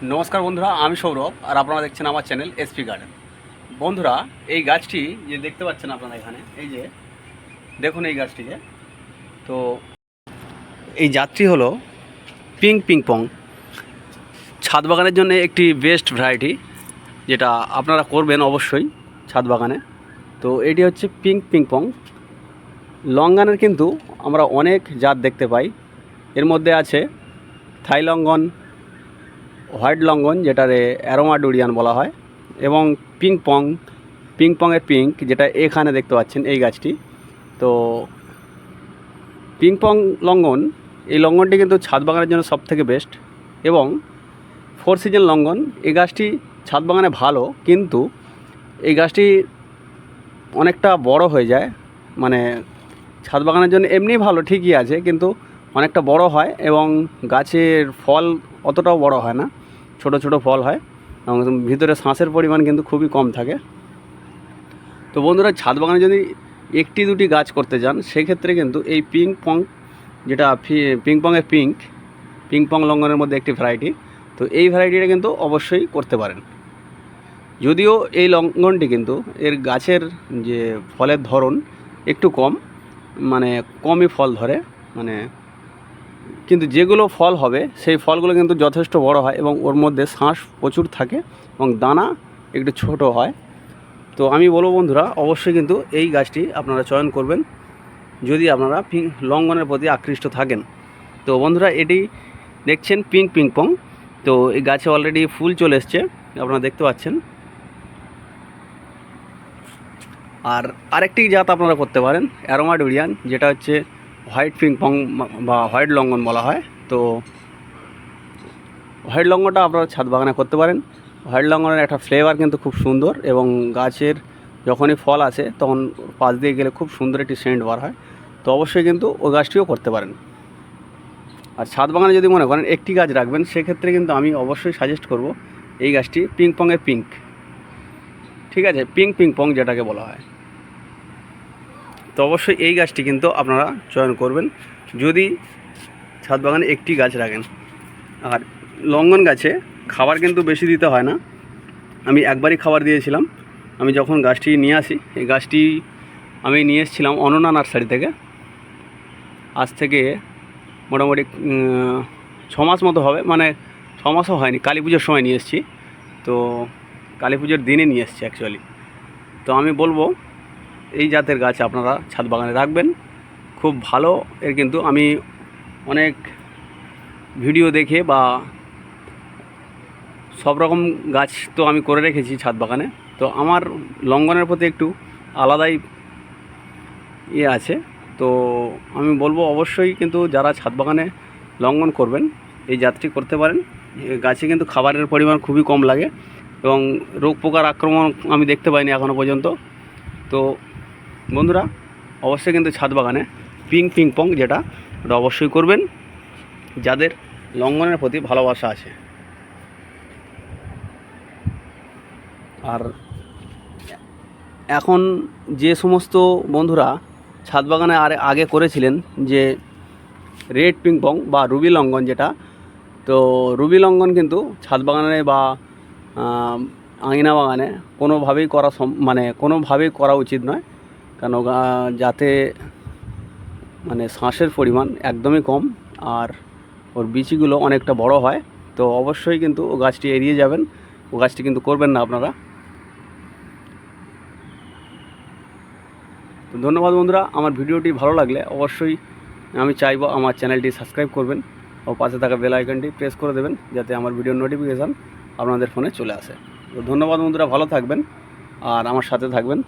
নমস্কার বন্ধুরা, আমি সৌরভ আর আপনারা দেখছেন আমার চ্যানেল এসপি গার্ডেন। বন্ধুরা, এই গাছটি যে দেখতে পাচ্ছেন আপনারা এখানে, এই যে দেখুন এই গাছটিকে। তো এই জাতটি হলো পিঙ্ক পিংপং। ছাদ বাগানের জন্য একটি বেস্ট ভ্যারাইটি, যেটা আপনারা করবেন অবশ্যই ছাদ বাগানে। তো এটি হচ্ছে পিঙ্ক পিংপং। লঙ্গনের কিন্তু আমরা অনেক জাত দেখতে পাই। এর মধ্যে আছে থাই লঙ্গন, হোয়াইট লঙ্গন যেটারে অ্যারোমা ডুরিয়ান বলা হয়, এবং পিংপং, পিংপংয়ের পিঙ্ক যেটা এখানে দেখতে পাচ্ছেন এই গাছটি। তো পিংপং লঙ্গন, এই লঙ্গনটি কিন্তু ছাদ বাগানের জন্য সবথেকে বেস্ট। এবং ফোর সিজন লঙ্গন, এই গাছটি ছাদ বাগানে ভালো, কিন্তু এই গাছটি অনেকটা বড় হয়ে যায়। মানে ছাদ বাগানের জন্য এমনি ভালো, ঠিকই আছে, কিন্তু অনেকটা বড় হয় এবং গাছের ফল অতটাও বড় হয় না, ছোট ছোট ফল হয় এবং ভিতরে শাঁসের পরিমাণ কিন্তু খুবই কম থাকে। তো বন্ধুরা, ছাদ বাগানে যদি একটি দুটি গাছ করতে চান, সেক্ষেত্রে কিন্তু এই পিংপং, যেটা পিংপংয়ের পিংপং লঙ্গনের মধ্যে একটি ভ্যারাইটি, তো এই ভ্যারাইটিটা কিন্তু অবশ্যই করতে পারেন। যদিও এই লঙ্গনটি কিন্তু এর গাছের যে ফলের ধরন একটু কম, মানে কমই ফল ধরে, মানে কিন্তু যেগুলো ফল হবে সেই ফলগুলো কিন্তু যথেষ্ট বড় হয় এবং ওর মধ্যে শাঁস প্রচুর থাকে এবং দানা একটু ছোট হয়। তো আমি বলবো বন্ধুরা, অবশ্যই কিন্তু এই গাছটি আপনারা চয়ন করবেন যদি আপনারা লঙ্গনের প্রতি আকৃষ্ট থাকেন। তো বন্ধুরা, এটি দেখছেন পিঙ্ক পিংপং। তো এই গাছে অলরেডি ফুল চলে এসছে, আপনারা দেখতে পাচ্ছেন। আর আরেকটি জাত আপনারা করতে পারেন অ্যারোমা ডুরিয়ান, যেটা হচ্ছে হোয়াইট পিংপং বা হোয়াইট লঙ্গন বলা হয়। তো হোয়াইট লঙ্গনটা আপনারা ছাদ বাগানে করতে পারেন। হোয়াইট লঙ্গনের একটা ফ্লেভার কিন্তু খুব সুন্দর, এবং গাছের যখনই ফল আসে তখন পাশ দিয়ে গেলে খুব সুন্দর একটি সেন্ট বার হয়। তো অবশ্যই কিন্তু ওই গাছটিও করতে পারেন। আর ছাদ বাগানে যদি মনে করেন একটি গাছ রাখবেন, সেক্ষেত্রে কিন্তু আমি অবশ্যই সাজেস্ট করব এই গাছটি, পিংপংয়ের পিঙ্ক। ঠিক আছে, পিঙ্ক পিংপং যেটাকে বলা হয়। তো অবশ্যই এই গাছটি কিন্তু আপনারা চয়ন করবেন যদি ছাদ বাগানে একটি গাছ রাখেন। আর লঙ্গন গাছে খাবার কিন্তু বেশি দিতে হয় না। আমি একবারই খাবার দিয়েছিলাম। আমি যখন গাছটি নিয়ে আসি, এই গাছটি আমি নিয়ে এসেছিলাম অনন্যা নার্সারি থেকে। আজ থেকে মোটামুটি 6 মাস মতো হবে, মানে 6 মাসও হয়নি, কালী পুজোর সময় নিয়ে এসেছি। তো কালী পুজোর দিনে নিয়ে এসেছি অ্যাকচুয়ালি। তো আমি বলবো এই জাতের গাছ আপনারা ছাদ বাগানে রাখবেন, খুব ভালো। এর কিন্তু আমি অনেক ভিডিও দেখে বা সব রকম গাছ তো আমি করে রেখেছি ছাদ বাগানে। তো আমার লঙ্গনের প্রতি একটু আলাদাই আছে। তো আমি বলবো অবশ্যই কিন্তু যারা ছাদ বাগানে লঙ্ঘন করবেন, এই জাতটি করতে পারেন। গাছে কিন্তু খাবারের পরিমাণ খুবই কম লাগে এবং রোগ পোকার আক্রমণ আমি দেখতে পাইনি এখনও পর্যন্ত। তো বন্ধুরা, অবশ্যই কিন্তু ছাদ বাগানে পিঙ্ক পিংপং যেটা, ওটা অবশ্যই করবেন যাদের লঙ্ঘনের প্রতি ভালোবাসা আছে। আর এখন যে সমস্ত বন্ধুরা ছাদ বাগানে আগে করেছিলেন যে রেড পিংপং বা রুবি লঙ্ঘন যেটা, তো রুবি লঙ্ঘন কিন্তু ছাদ বাগানে বা আঙিনা বাগানে কোনোভাবেই কোনোভাবেই করা উচিত নয়। কেন, যাতে মানে শাঁসের পরিমাণ একদমই কম আর ওর বিচিগুলো অনেকটা বড় হয়। তো অবশ্যই কিন্তু ও গাছটি এড়িয়ে যাবেন, ও গাছটি কিন্তু করবেন না আপনারা। তো ধন্যবাদ বন্ধুরা, আমার ভিডিওটি ভালো লাগলে অবশ্যই আমি চাইবো আমার চ্যানেলটি সাবস্ক্রাইব করবেন ও পাশে থাকা বেল আইকনটি প্রেস করে দেবেন, যাতে আমার ভিডিওর নোটিফিকেশান আপনাদের ফোনে চলে আসে। তো ধন্যবাদ বন্ধুরা, ভালো থাকবেন আর আমার সাথে থাকবেন।